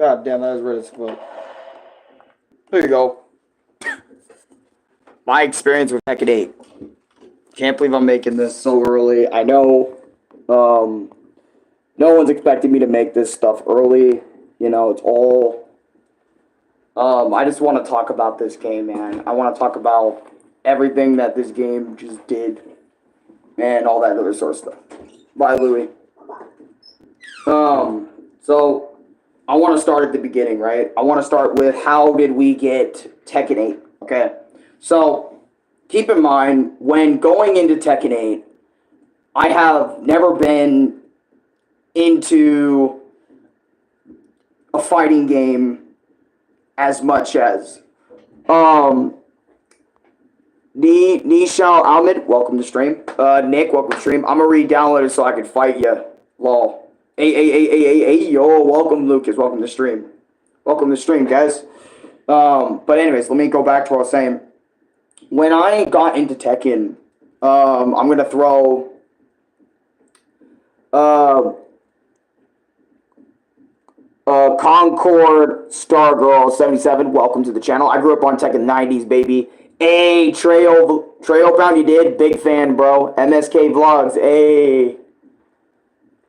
God damn, that is red as fuck. There you go. My experience with Tekken 8. Can't believe I'm making this so early. I know no one's expecting me to make this stuff early. You know, it's all... I just want to talk about this game, man. I want to talk about everything that this game just did and all that other sort of stuff. Bye, Louie. So I want to start at the beginning, right? I want to start with how did we get Tekken 8, okay? So keep in mind, when going into Tekken 8, I have never been into a fighting game as much as Nishal Ahmed, welcome to stream. Nick, welcome to stream. I'm gonna re-download it so I can fight you. Lol. Hey, yo, welcome Lucas, welcome to stream. Welcome to stream, guys. But anyways, let me go back to what I was saying. When I got into Tekken, I'm gonna throw Concord Stargirl 77, welcome to the channel. I grew up on Tekken 90s, baby. Hey, Treo found you did. Big fan, bro. MSK Vlogs. Hey.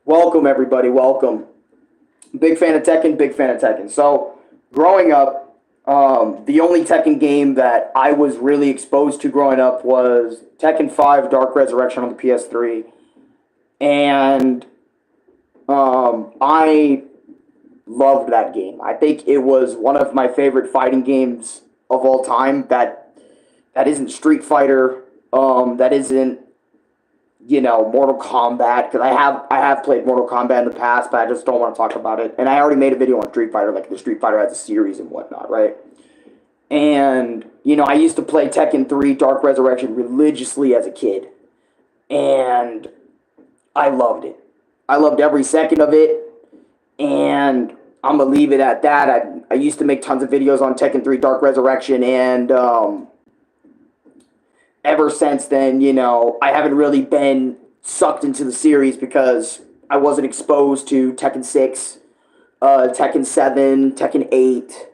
Welcome, everybody. Welcome. Big fan of Tekken. Big fan of Tekken. So, growing up, the only Tekken game that I was really exposed to growing up was Tekken 5 Dark Resurrection on the PS3. And I loved that game. I think it was one of my favorite fighting games of all time. That isn't Street Fighter. That isn't, you know, Mortal Kombat. Because I have played Mortal Kombat in the past, but I just don't want to talk about it. And I already made a video on Street Fighter, like the Street Fighter as a series and whatnot, right? And, you know, I used to play Tekken 3 Dark Resurrection religiously as a kid. And I loved it. I loved every second of it. And I'm going to leave it at that. I used to make tons of videos on Tekken 3 Dark Resurrection, and ever since then, you know, I haven't really been sucked into the series because I wasn't exposed to Tekken 6, Tekken 7, Tekken 8,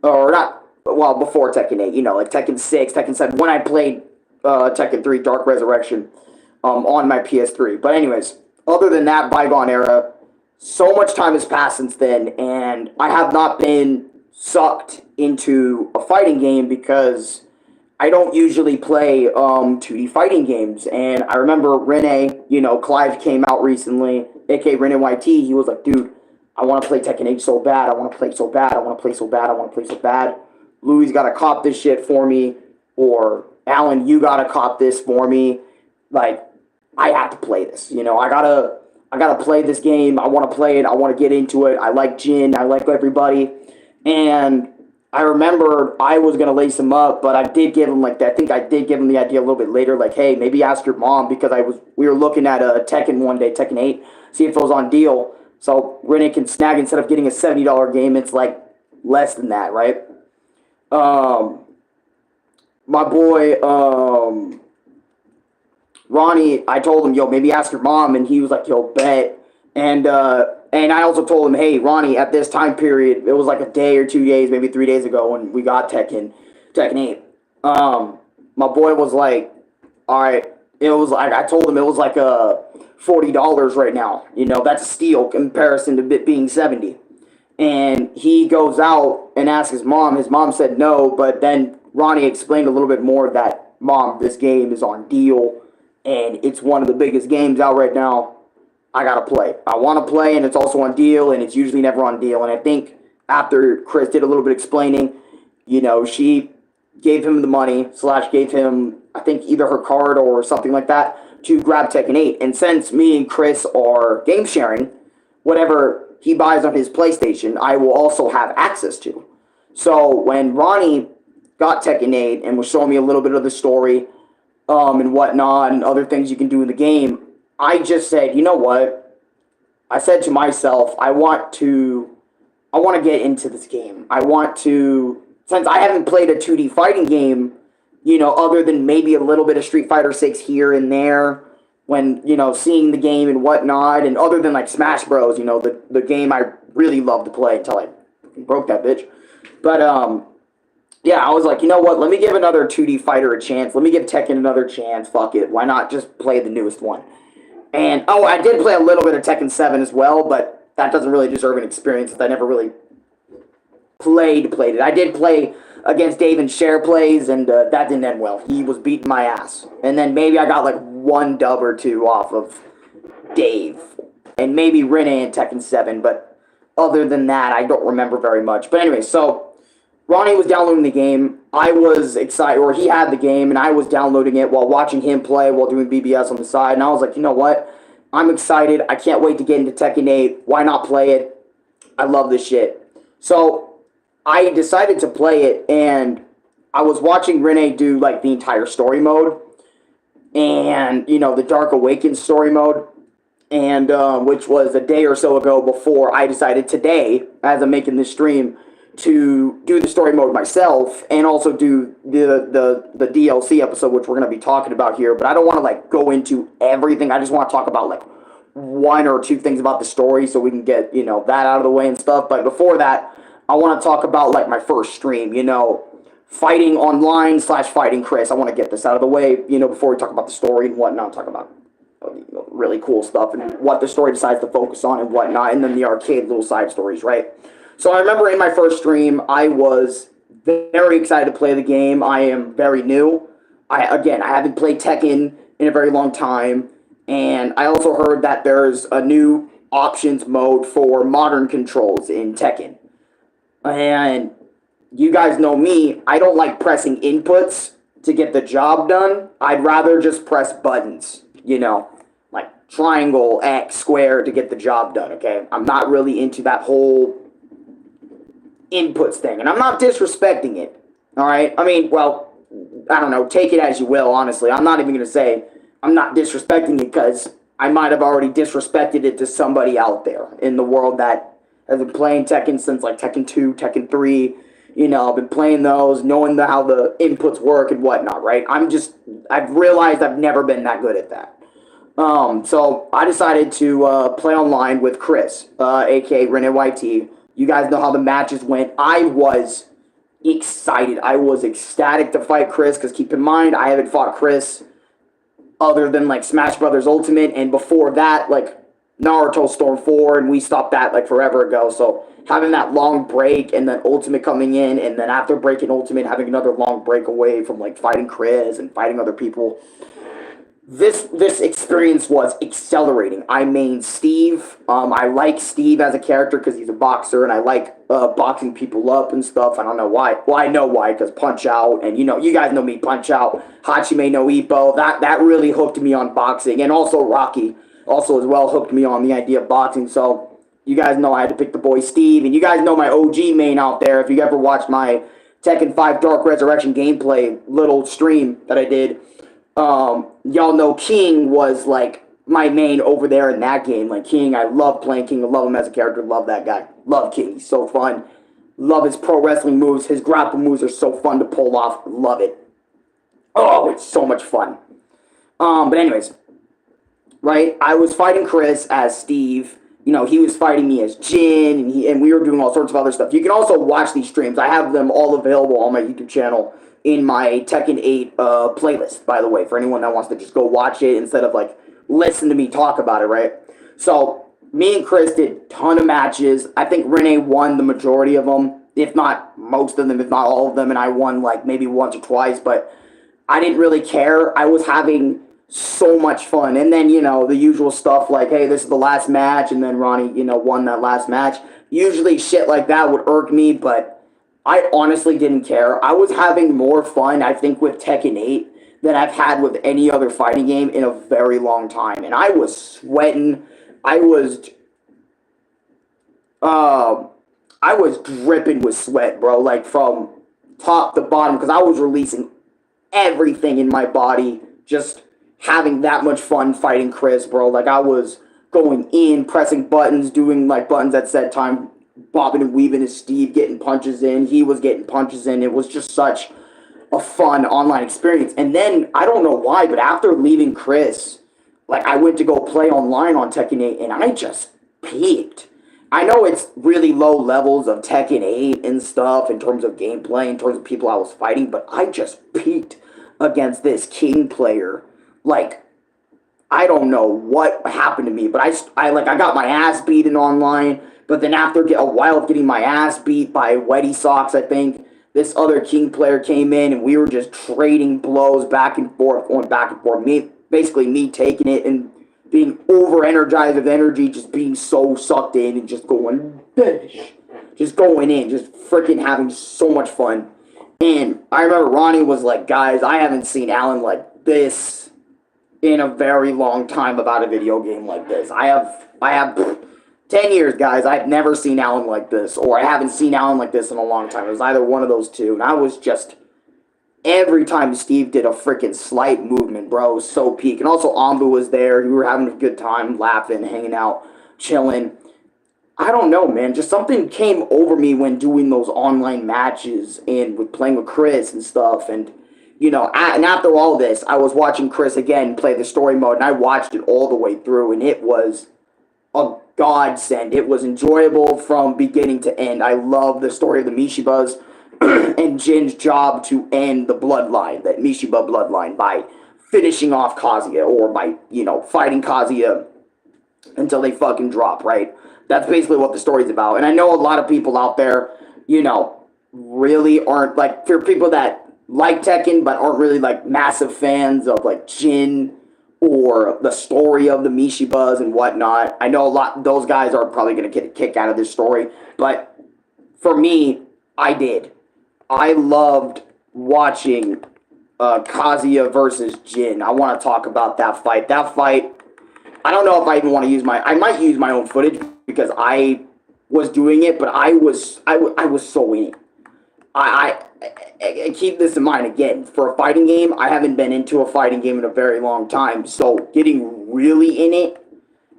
or not, well, before Tekken 8, you know, like Tekken 6, Tekken 7, when I played Tekken 3 Dark Resurrection on my PS3. But anyways, other than that bygone era, so much time has passed since then, and I have not been sucked into a fighting game because I don't usually play 2D fighting games. And I remember Rene, you know, Clive came out recently, aka Rene YT. He was like, dude, I want to play Tekken 8 so bad. I want to play so bad. I want to play so bad. I want to play so bad. Louis got to cop this shit for me. Or Alan, you got to cop this for me. Like, I have to play this. You know, I gotta play this game. I want to play it. I want to get into it. I like Jin. I like everybody. And I remember I was going to lace him up, but I did give him, like, I think I did give him the idea a little bit later, like, hey, maybe ask your mom, because we were looking at a Tekken one day, Tekken 8, see if it was on deal. So Renee can snag, instead of getting a $70 game, it's like less than that, right? My boy, Ronnie, I told him, yo, maybe ask your mom, and he was like, yo, bet. And I also told him, hey, Ronnie, at this time period, it was like a day or 2 days, maybe 3 days ago when we got Tekken 8. My boy was like, all right, it was like, I told him it was like $40 right now. You know, that's a steal comparison to it being 70. And he goes out and asks his mom. His mom said no, but then Ronnie explained a little bit more that, Mom, this game is on deal, and it's one of the biggest games out right now. I gotta play. I want to play, and it's also on deal, and it's usually never on deal. And I think after Chris did a little bit explaining, you know, she gave him the money, / gave him, I think, either her card or something like that to grab Tekken 8. And since me and Chris are game sharing, whatever he buys on his PlayStation, I will also have access to. So when Ronnie got Tekken 8 and was showing me a little bit of the story and whatnot and other things you can do in the game, I just said, you know what? I said to myself, I want to get into this game. I want to, since I haven't played a 2D fighting game, you know, other than maybe a little bit of Street Fighter 6 here and there, when, you know, seeing the game and whatnot, and other than like Smash Bros, you know, the game I really loved to play until I broke that bitch. But yeah, I was like, you know what? Let me give another 2D fighter a chance. Let me give Tekken another chance. Fuck it. Why not just play the newest one? And oh, I did play a little bit of Tekken 7 as well, but that doesn't really deserve an experience since I never really played it. I did play against Dave and share plays, and that didn't end well. He was beating my ass. And then maybe I got like one dub or two off of Dave. And maybe Rene in Tekken 7, but other than that, I don't remember very much. But anyway, so Ronnie was downloading the game. I was excited, or he had the game, and I was downloading it while watching him play, while doing BBS on the side. And I was like, you know what? I'm excited. I can't wait to get into Tekken 8. Why not play it? I love this shit. So I decided to play it, and I was watching Rene do like the entire story mode, and you know, the Dark Awakens story mode, and which was a day or so ago before I decided today, as I'm making this stream, to do the story mode myself and also do the DLC episode, which we're going to be talking about here. But I don't want to like go into everything. I just want to talk about like one or two things about the story so we can get, you know, that out of the way and stuff. But before that, I want to talk about like my first stream, you know, fighting online / fighting Chris. I want to get this out of the way, you know, before we talk about the story and whatnot, talk about you know, really cool stuff and what the story decides to focus on and whatnot, and then the arcade little side stories, right? So I remember in my first stream, I was very excited to play the game. I am very new. I haven't played Tekken in a very long time. And I also heard that there's a new options mode for modern controls in Tekken. And you guys know me, I don't like pressing inputs to get the job done. I'd rather just press buttons, you know, like triangle, X, square to get the job done, okay? I'm not really into that whole inputs thing, and I'm not disrespecting it, all right? I mean, well, I don't know, take it as you will, honestly. I'm not even going to say I'm not disrespecting it because I might have already disrespected it to somebody out there in the world that has been playing Tekken since like Tekken 2, Tekken 3, you know, I've been playing those, knowing how the inputs work and whatnot, right? I've realized I've never been that good at that. So I decided to play online with Chris, aka Rene YT. You guys know how the matches went. I was excited. I was ecstatic to fight Chris, because keep in mind, I haven't fought Chris other than like Smash Brothers Ultimate, and before that, like Naruto Storm 4, and we stopped that like forever ago. So having that long break, and then Ultimate coming in, and then after breaking Ultimate, having another long break away from like fighting Chris and fighting other people, this experience was accelerating. I main Steve. I like Steve as a character because he's a boxer, and I like boxing people up and stuff. I don't know why. Well, I know why, because Punch Out, and you know, you guys know me, Punch Out, Hachime no Ippo. That really hooked me on boxing, and also Rocky, also as well hooked me on the idea of boxing. So you guys know I had to pick the boy Steve, and you guys know my OG main out there. If you ever watched my Tekken 5 Dark Resurrection gameplay little stream that I did, y'all know King was like my main over there in that game. Like King, I love playing King. I love him as a character. Love that guy. Love King. He's so fun. Love his pro wrestling moves. His grapple moves are so fun to pull off. Love it. Oh, it's so much fun. But anyways, right? I was fighting Chris as Steve. You know, he was fighting me as Jin, and we were doing all sorts of other stuff. You can also watch these streams. I have them all available on my YouTube channel in my Tekken 8 playlist, by the way, for anyone that wants to just go watch it instead of, like, listen to me talk about it, right? So, me and Chris did a ton of matches. I think Rene won the majority of them, if not most of them, if not all of them, and I won, like, maybe once or twice, but I didn't really care. I was having so much fun. And then, you know, the usual stuff like, hey, this is the last match, and then Ronnie, you know, won that last match. Usually shit like that would irk me, but I honestly didn't care. I was having more fun, I think, with Tekken 8 than I've had with any other fighting game in a very long time. And I was sweating. I was dripping with sweat, bro. Like, from top to bottom, because I was releasing everything in my body, just having that much fun fighting Chris, bro. Like, I was going in, pressing buttons, doing, like, buttons at set time, bobbing and weaving as Steve, getting punches in. He was getting punches in. It was just such a fun online experience. And then, I don't know why, but after leaving Chris, like, I went to go play online on Tekken 8, and I just peaked. I know it's really low levels of Tekken 8 and stuff in terms of gameplay, in terms of people I was fighting, but I just peaked against this King player. Like, I don't know what happened to me, but I got my ass beaten online. But then after a while of getting my ass beat by Wetty Socks, I think this other King player came in and we were just trading blows back and forth, going back and forth. Basically me taking it and being over energized with energy, just being so sucked in and just going finish, just going in, just freaking having so much fun. And I remember Ronnie was like, "Guys, I haven't seen Alan like this in a very long time about a video game like this. I have 10 years, guys. I've never seen Alan like this, or I haven't seen Alan like this in a long time. It was either one of those two, and I was just, every time Steve did a freaking slight movement, bro, it was so peak. And also Ambu was there. We were having a good time, laughing, hanging out, chilling. I don't know, man. Just something came over me when doing those online matches and with playing with Chris and stuff. And, you know, and after all this, I was watching Chris again play the story mode, and I watched it all the way through, and it was a godsend. It was enjoyable from beginning to end. I love the story of the Mishibas and Jin's job to end the bloodline, that Mishiba bloodline, by finishing off Kazuya, or by, you know, fighting Kazuya until they fucking drop, right? That's basically what the story's about. And I know a lot of people out there, you know, really aren't, like, for people that like Tekken but aren't really, like, massive fans of, like, Jin or the story of the Mishibas and whatnot. I know a lot, those guys are probably going to get a kick out of this story, but for me, I did. I loved watching Kazuya versus Jin. I want to talk about that fight. That fight, I don't know if I even want to use I might use my own footage because I was doing it, but I was so in it. I keep this in mind again. For a fighting game, I haven't been into a fighting game in a very long time. So getting really in it,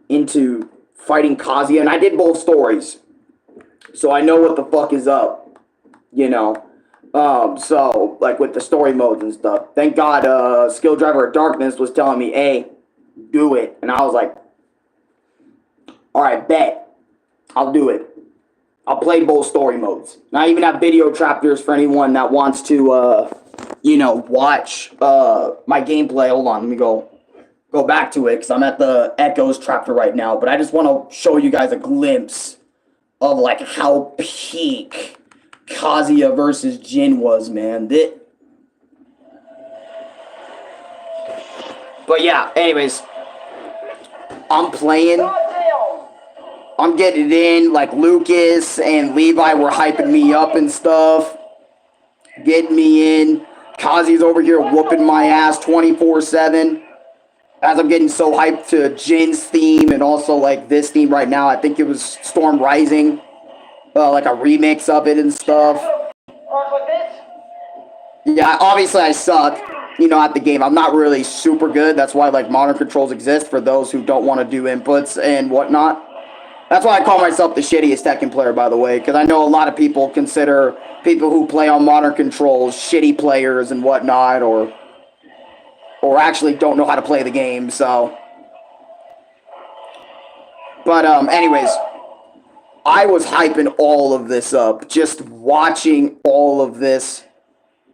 into fighting Kazuya, and I did both stories, so I know what the fuck is up, you know. So like with the story modes and stuff. Thank God, Skill Driver of Darkness was telling me, "Hey, do it," and I was like, "All right, bet, I'll do it. I'll play both story modes." And I even have video chapters for anyone that wants to, you know, watch my gameplay. Hold on, let me go back to it because I'm at the Echoes chapter right now. But I just want to show you guys a glimpse of like how peak Kazuya versus Jin was, man. But yeah, anyways, I'm playing. I'm getting it in, like Lucas and Levi were hyping me up and stuff, getting me in. Kazi's over here whooping my ass 24/7. As I'm getting so hyped to Jin's theme and also like this theme right now. I think it was Storm Rising, like a remix of it and stuff. Yeah, obviously I suck, you know, at the game. I'm not really super good. That's why like modern controls exist for those who don't want to do inputs and whatnot. That's why I call myself the shittiest Tekken player, by the way, because I know a lot of people consider people who play on modern controls shitty players and whatnot, or actually don't know how to play the game, so. But, anyways, I was hyping all of this up, just watching all of this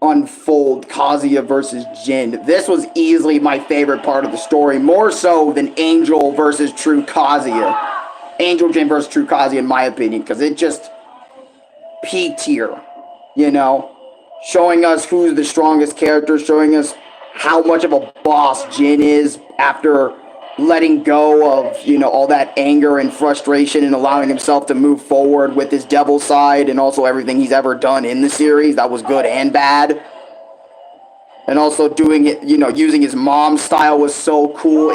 unfold, Kazuya versus Jin. This was easily my favorite part of the story, more so than Angel versus True Kazuya. Angel Jin versus True Kazuya, in my opinion, because it just peaked here, you know, showing us who's the strongest character, showing us how much of a boss Jin is after letting go of, you know, all that anger and frustration and allowing himself to move forward with his devil side and also everything he's ever done in the series. That was good and bad. And also doing it, you know, using his mom style was so cool.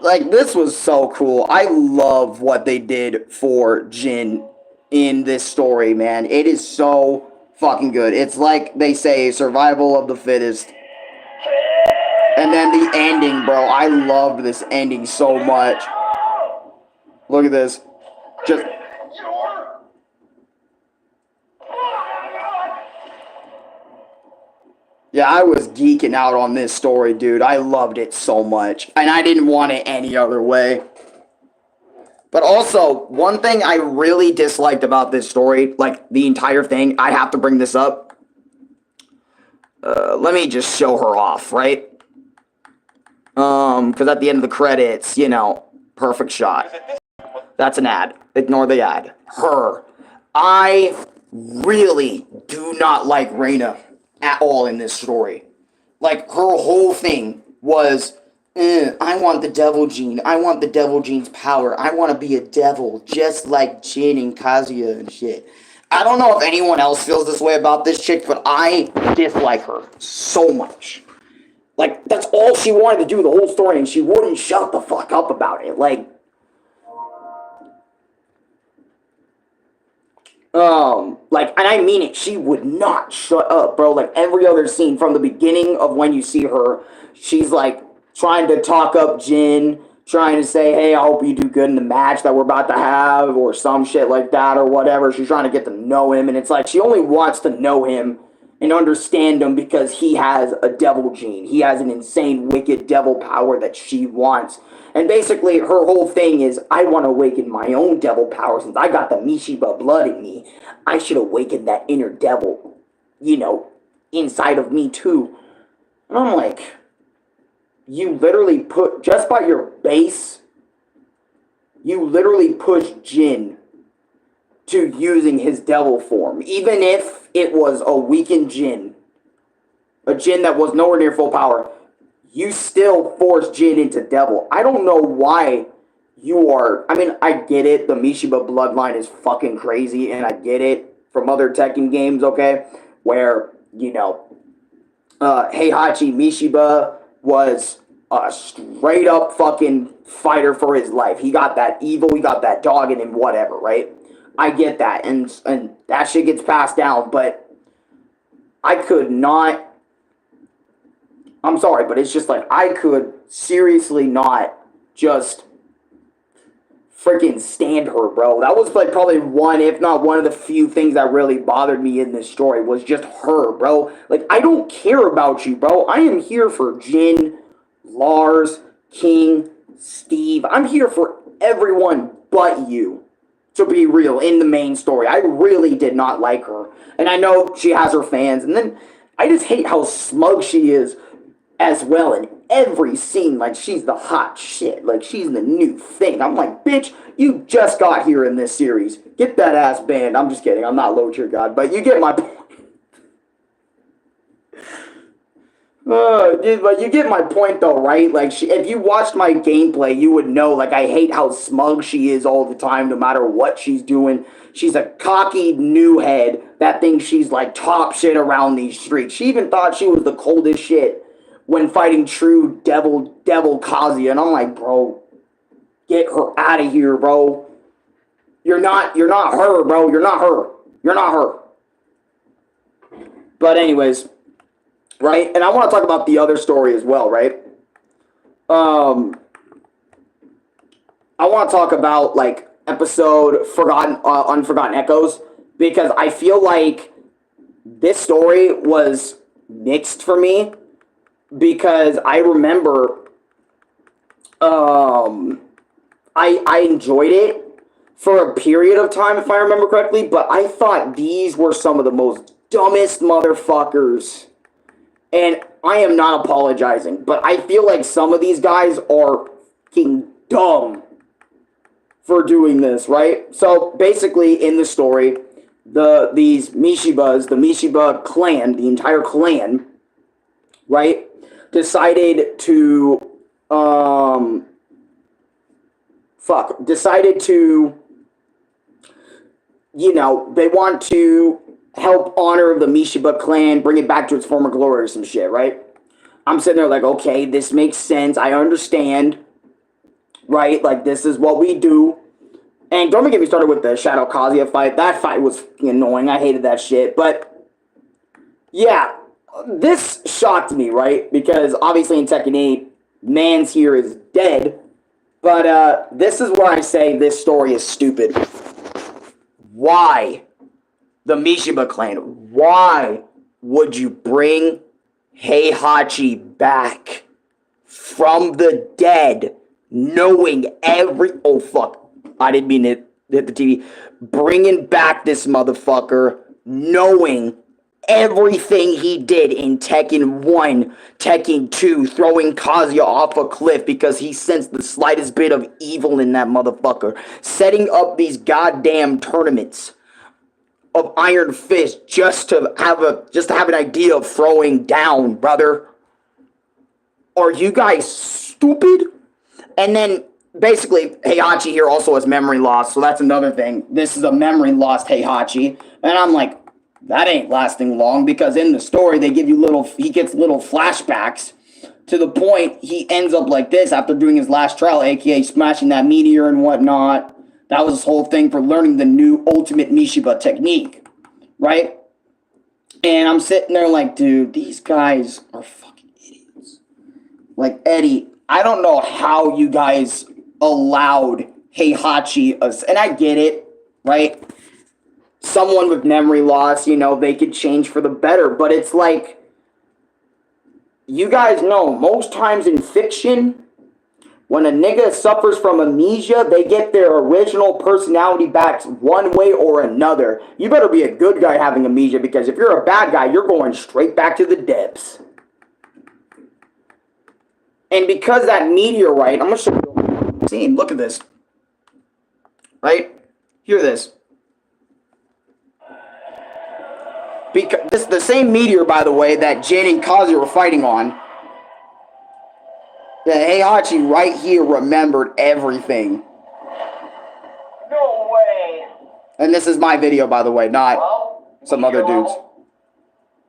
Like, this was so cool. I love what they did for Jin in this story, man. It is so fucking good. It's like they say, survival of the fittest. And then the ending, bro. I loved this ending so much. Look at this. Just... Yeah, I was geeking out on this story, dude. I loved it so much. And I didn't want it any other way. But also, one thing I really disliked about this story, like the entire thing, I have to bring this up. Let me just show her off, right? Because at the end of the credits, you know, perfect shot. That's an ad. Ignore the ad. Her. I really do not like Reina at all in this story. Like, her whole thing was, I want the devil gene. I want the devil gene's power. I want to be a devil, just like Jin and Kazuya and shit. I don't know if anyone else feels this way about this chick, but I dislike her so much. Like, that's all she wanted to do the whole story, and she wouldn't shut the fuck up about it. Like, and I mean it, she would not shut up, bro. Like, every other scene from the beginning of when you see her, she's, like, trying to talk up Jin, trying to say, hey, I hope you do good in the match that we're about to have, or some shit like that, or whatever. She's trying to get to know him, and it's like, she only wants to know him and understand him because he has a devil gene. He has an insane, wicked devil power that she wants. And basically, her whole thing is, I want to awaken my own devil power. Since I got the Mishiba blood in me, I should awaken that inner devil, you know, inside of me too. And I'm like, you literally put, just by your base, you literally push Jin to using his devil form. Even if it was a weakened Jin, a Jin that was nowhere near full power, you still force Jin into devil. I don't know why you are... I mean, I get it. The Mishiba bloodline is fucking crazy, and I get it from other Tekken games, okay? Where, you know, Heihachi Mishiba was a straight-up fucking fighter for his life. He got that evil, he got that dog in him, whatever, right? I get that, and that shit gets passed down, but I could not... I'm sorry, but it's just like, I could seriously not just freaking stand her, bro. That was like probably one, if not one of the few things that really bothered me in this story, was just her, bro. Like, I don't care about you, bro. I am here for Jin, Lars, King, Steve. I'm here for everyone but you, to be real, in the main story. I really did not like her. And I know she has her fans, and then I just hate how smug she is as well in every scene. Like, she's the hot shit. Like, she's the new thing. I'm like, bitch, you just got here in this series. Get that ass banned. I'm just kidding. I'm not low tier god, but you get my point. But you get my point, though, right? Like, if you watched my gameplay, you would know, like, I hate how smug she is all the time, no matter what she's doing. She's a cocky new head that thinks she's, like, top shit around these streets. She even thought she was the coldest shit when fighting true devil Kazuya. And I'm like, bro, get her out of here, bro. You're not her, bro. You're not her. You're not her. But anyways... right? And I want to talk about the other story as well, right? I want to talk about, like, episode Unforgotten Echoes, because I feel like this story was mixed for me, because I remember I enjoyed it for a period of time, if I remember correctly, but I thought these were some of the most dumbest motherfuckers. And I am not apologizing, but I feel like some of these guys are fucking dumb for doing this, right? So basically, in the story, these Mishibas, the Mishiba clan, the entire clan, right, decided to you know, they want to help honor the Mishiba clan, bring it back to its former glory or some shit, right? I'm sitting there like, okay, this makes sense. I understand, right? Like, this is what we do. And don't get me started with the Shadow Kazuya fight. That fight was annoying. I hated that shit. But, yeah, this shocked me, right? Because, obviously, in Tekken 8, Mans here is dead. But, this is where I say this story is stupid. Why? The Mishiba clan, why would you bring Heihachi back from the dead, knowing oh fuck, I didn't mean to hit the TV. Bringing back this motherfucker, knowing everything he did in Tekken 1, Tekken 2, throwing Kazuya off a cliff because he sensed the slightest bit of evil in that motherfucker. Setting up these goddamn tournaments of Iron Fist just to have an idea of throwing down, brother. Are you guys stupid? And then basically Heihachi here also has memory loss, so that's another thing. This is a memory lost Heihachi, and I'm like, that ain't lasting long, because in the story they give you he gets little flashbacks to the point he ends up like this after doing his last trial, aka smashing that meteor and whatnot. That was his whole thing for learning the new ultimate Mishiba technique, right? And I'm sitting there like, dude, these guys are fucking idiots. Like, Eddie, I don't know how you guys allowed Heihachi, and I get it, right? Someone with memory loss, you know, they could change for the better, but it's like, you guys know, most times in fiction, when a nigga suffers from amnesia, they get their original personality back one way or another. You better be a good guy having amnesia, because if you're a bad guy, you're going straight back to the depths. And because that meteorite, I'm going to show you a scene. Look at this. Right? Hear this. Because this is the same meteor, by the way, that Jin and Kazuya were fighting on. The Heihachi right here remembered everything. No way. And this is my video, by the way, not some other dudes.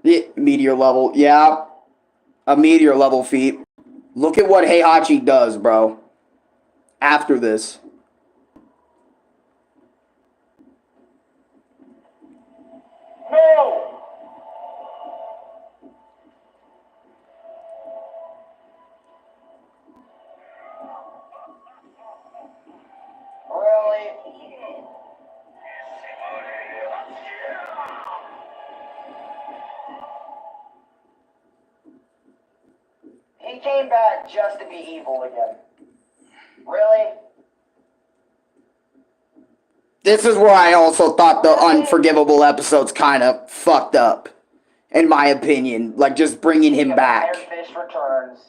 Yeah, meteor level, yeah. A meteor level feat. Look at what Heihachi does, bro. After this. No. Really? He came back just to be evil again. Really? This is where I also thought the Unforgivable episodes kind of fucked up, in my opinion. Like, just bringing him back. Fish returns.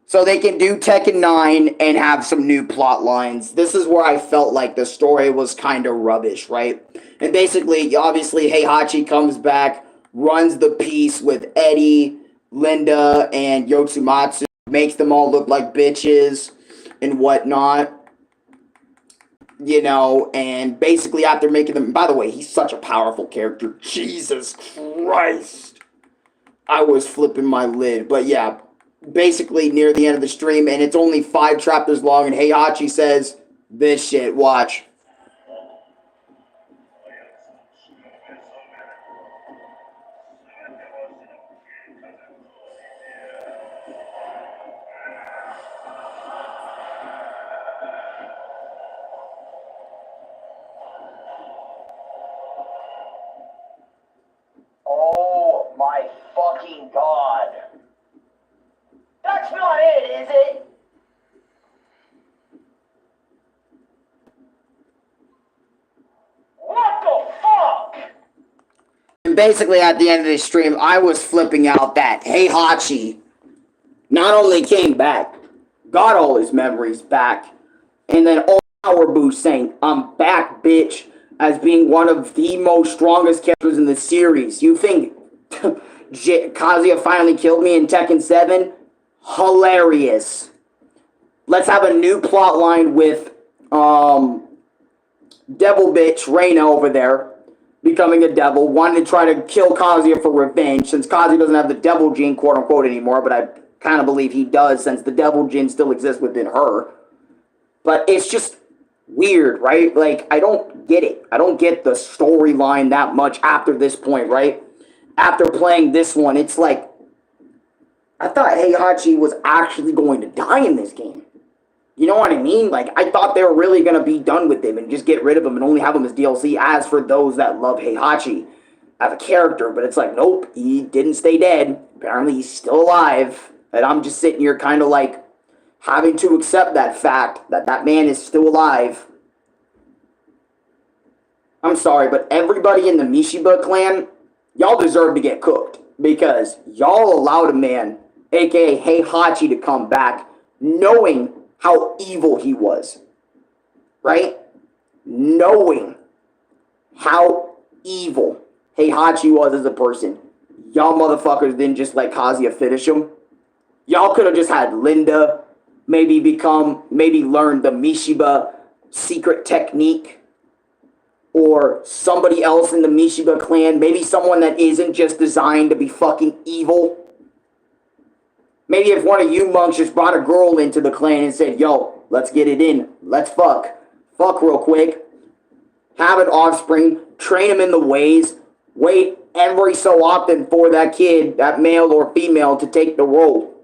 So they can do Tekken 9 and have some new plot lines. This is where I felt like the story was kind of rubbish, right? And basically, obviously, Heihachi comes back, runs the piece with Eddie, Linda, and Yotsumatsu, makes them all look like bitches and whatnot. You know, and basically after making them... By the way, he's such a powerful character. Jesus Christ. I was flipping my lid. But yeah, basically near the end of the stream, and it's only 5 chapters long, and Heihachi says, this shit, watch. Oh my fucking god. That's not it, is it? What the fuck? And basically at the end of this stream, I was flipping out that Heihachi not only came back, got all his memories back, and then all power boost saying, I'm back, bitch, as being one of the most strongest characters in the series. You think Kazuya finally killed me in Tekken 7? Hilarious. Let's have a new plot line with devil bitch Reina over there becoming a devil, wanting to try to kill Kazuya for revenge, since Kazuya doesn't have the devil gene, quote unquote, anymore, but I kind of believe he does, since the devil gene still exists within her. But it's just weird, right? Like, I don't get it. I don't get the storyline that much after this point, right? After playing this one, it's like, I thought Heihachi was actually going to die in this game. You know what I mean? Like, I thought they were really going to be done with him and just get rid of him and only have him as DLC, as for those that love Heihachi as a character. But it's like, nope, he didn't stay dead. Apparently he's still alive. And I'm just sitting here kind of like having to accept that fact that that man is still alive. I'm sorry, but everybody in the Mishiba clan, y'all deserve to get cooked. Because y'all allowed a man, aka Heihachi, to come back knowing how evil he was. Right? Knowing how evil Heihachi was as a person. Y'all motherfuckers didn't just let Kazuya finish him. Y'all could have just had Linda maybe learn the Mishiba secret technique. Or somebody else in the Mishiba clan. Maybe someone that isn't just designed to be fucking evil. Maybe if one of you monks just brought a girl into the clan and said, yo, let's get it in. Let's fuck. Fuck real quick. Have an offspring. Train him in the ways. Wait every so often for that kid, that male or female, to take the role.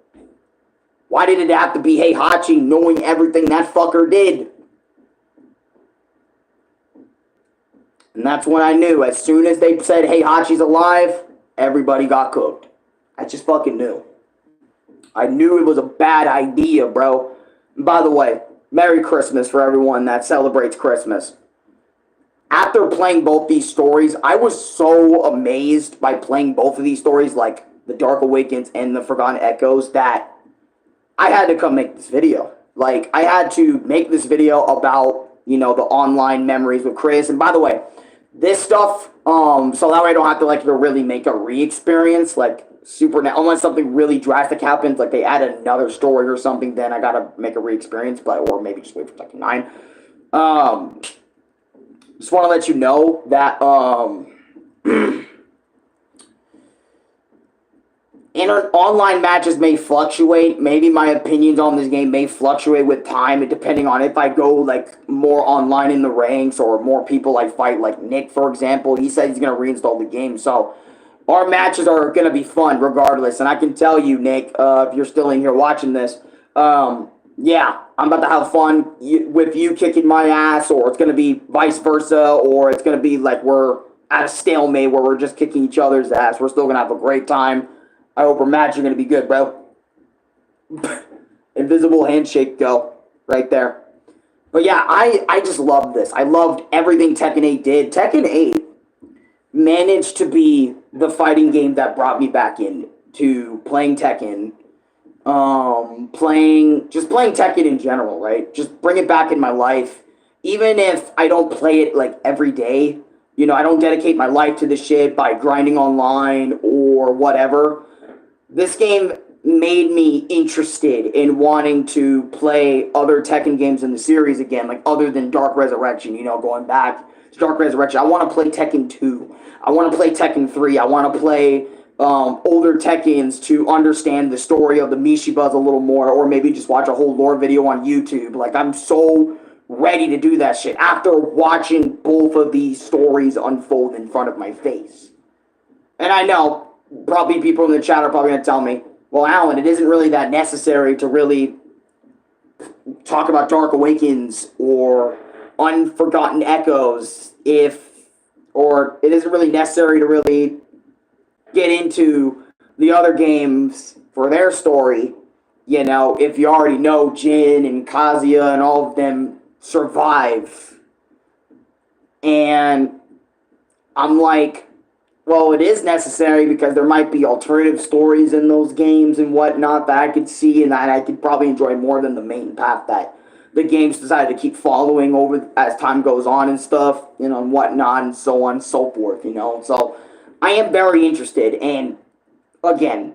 Why did it have to be Heihachi knowing everything that fucker did? And that's when I knew. As soon as they said, hey, Hachi's alive, everybody got cooked. I just fucking knew. I knew it was a bad idea, bro. And by the way, Merry Christmas for everyone that celebrates Christmas. After playing both these stories, I was so amazed by playing both of these stories, like The Dark Awakens and The Forgotten Echoes, that I had to come make this video. Like, I had to make this video about, you know, the online memories with Chris. And by the way, this stuff, so that way I don't have to, like, really make a re-experience, like, unless something really drastic happens, like they add another story or something, then I gotta make a re-experience, or maybe just wait for Tekken 9. Just want to let you know that, online matches may fluctuate. Maybe my opinions on this game may fluctuate with time, depending on if I go, like, more online in the ranks or more people I fight, like Nick, for example. He said he's going to reinstall the game, so our matches are going to be fun regardless. And I can tell you, Nick, if you're still in here watching this, yeah, I'm about to have fun with you kicking my ass, or it's going to be vice versa, or it's going to be like we're at a stalemate where we're just kicking each other's ass. We're still going to have a great time. I hope our match is going to be good, bro. Invisible handshake go right there. But yeah, I just loved this. I loved everything Tekken 8 did. Tekken 8 managed to be the fighting game that brought me back in to playing Tekken. Playing Tekken in general, right? Just bring it back in my life. Even if I don't play it, like, every day. You know, I don't dedicate my life to this shit by grinding online or whatever. This game made me interested in wanting to play other Tekken games in the series again, like other than Dark Resurrection, you know, going back to Dark Resurrection. I want to play Tekken 2. I want to play Tekken 3. I want to play older Tekkens to understand the story of the Mishibas a little more, or maybe just watch a whole lore video on YouTube. Like, I'm so ready to do that shit after watching both of these stories unfold in front of my face. And I know probably people in the chat are probably going to tell me, well, Alan, it isn't really that necessary to really talk about Dark Awakens or Unforgotten Echoes or it isn't really necessary to really get into the other games for their story, you know, if you already know Jin and Kazuya and all of them survive. And I'm like, well, it is necessary because there might be alternative stories in those games and whatnot that I could see and that I could probably enjoy more than the main path that the games decided to keep following over as time goes on and stuff, you know, and whatnot and so on and so forth, you know. So I am very interested, and again,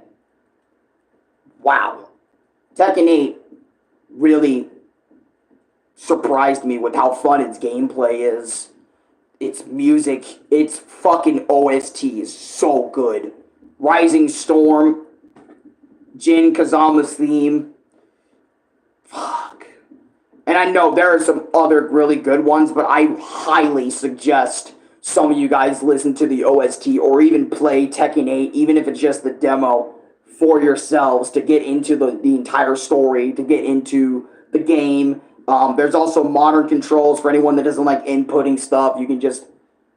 wow. Tekken 8 really surprised me with how fun its gameplay is. Its music, its fucking OST is so good. Rising Storm, Jin Kazama's theme. Fuck. And I know there are some other really good ones, but I highly suggest some of you guys listen to the OST or even play Tekken 8, even if it's just the demo, for yourselves to get into the entire story, to get into the game. There's also modern controls for anyone that doesn't like inputting stuff. You can just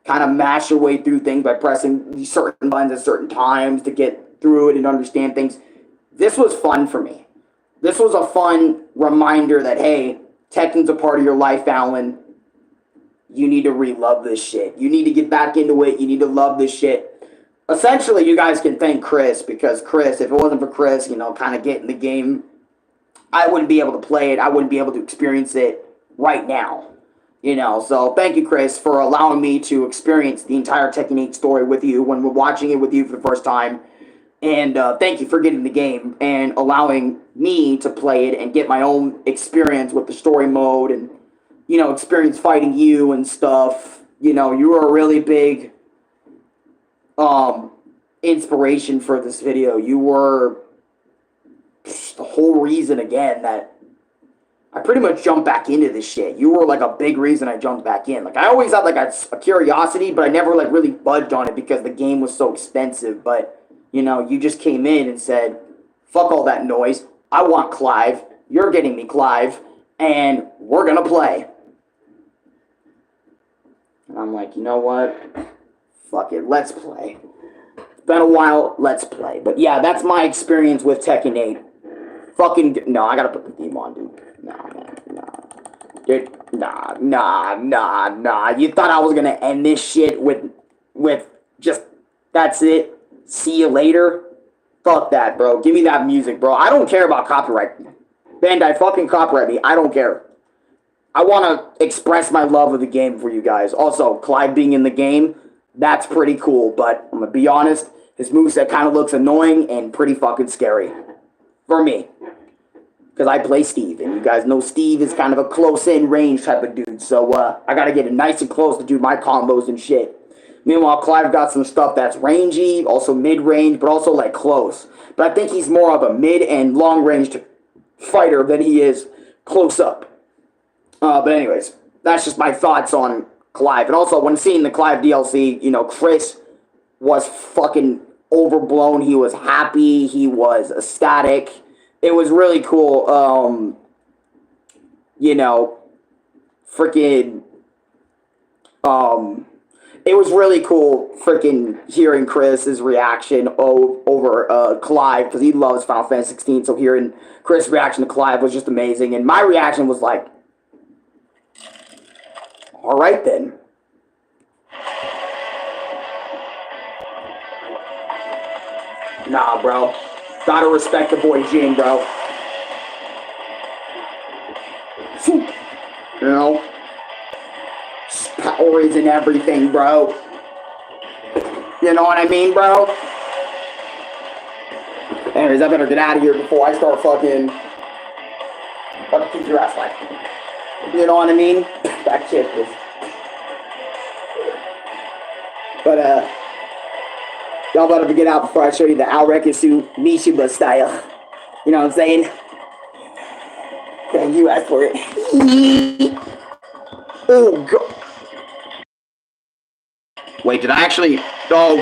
kind of mash your way through things by pressing certain buttons at certain times to get through it and understand things. This was fun for me. This was a fun reminder that, hey, Tekken's a part of your life, Alan. you need to re-love this shit. You need to get back into it. You need to love this shit. Essentially, you guys can thank Chris, because Chris, if it wasn't for Chris, you know, kind of getting the game, I wouldn't be able to play it. I wouldn't be able to experience it right now. You know, so thank you, Chris, for allowing me to experience the entire Tekken 8 story with you when we're watching it with you for the first time. And thank you for getting the game and allowing me to play it and get my own experience with the story mode and, you know, experience fighting you and stuff. You know, you were a really big inspiration for this video. You were the whole reason, again, that I pretty much jumped back into this shit. You were like a big reason I jumped back in. Like, I always had like a curiosity, but I never like really budged on it because the game was so expensive. But, you know, you just came in and said, fuck all that noise. I want Clive. You're getting me Clive. And we're going to play. And I'm like, you know what? Fuck it. Let's play. It's been a while. Let's play. But yeah, that's my experience with Tekken 8. Fucking... No, I gotta put the theme on, dude. Nah, man. Nah. Dude, nah. You thought I was gonna end this shit with just... That's it? See you later? Fuck that, bro. Give me that music, bro. I don't care about copyright. Bandai, fucking copyright me. I don't care. I want to express my love of the game for you guys. Also, Clive being in the game, that's pretty cool. But I'm going to be honest, his moveset kind of looks annoying and pretty fucking scary. For me. Because I play Steve. And you guys know Steve is kind of a close-in range type of dude. So I got to get it nice and close to do my combos and shit. Meanwhile, Clive got some stuff that's rangy, also mid-range, but also like close. But I think he's more of a mid and long-range fighter than he is close-up. But anyways, that's just my thoughts on Clive. And also, when seeing the Clive DLC, you know, Chris was fucking overblown. He was happy. He was ecstatic. It was really cool. You know, freaking... it was really cool freaking hearing Chris's reaction over Clive, because he loves Final Fantasy 16, so hearing Chris' reaction to Clive was just amazing. And my reaction was like, alright then. Nah, bro. Gotta respect the boy Jin, bro. You know? Power isn't everything, bro. You know what I mean, bro? Anyways, I better get out of here before I start fucking kick your ass like. You know what I mean? That shit was. But y'all better get out before I show you the Arekkusu Mishiba style. You know what I'm saying? Thank you asked for it. Oh god. Wait, did I actually... Oh,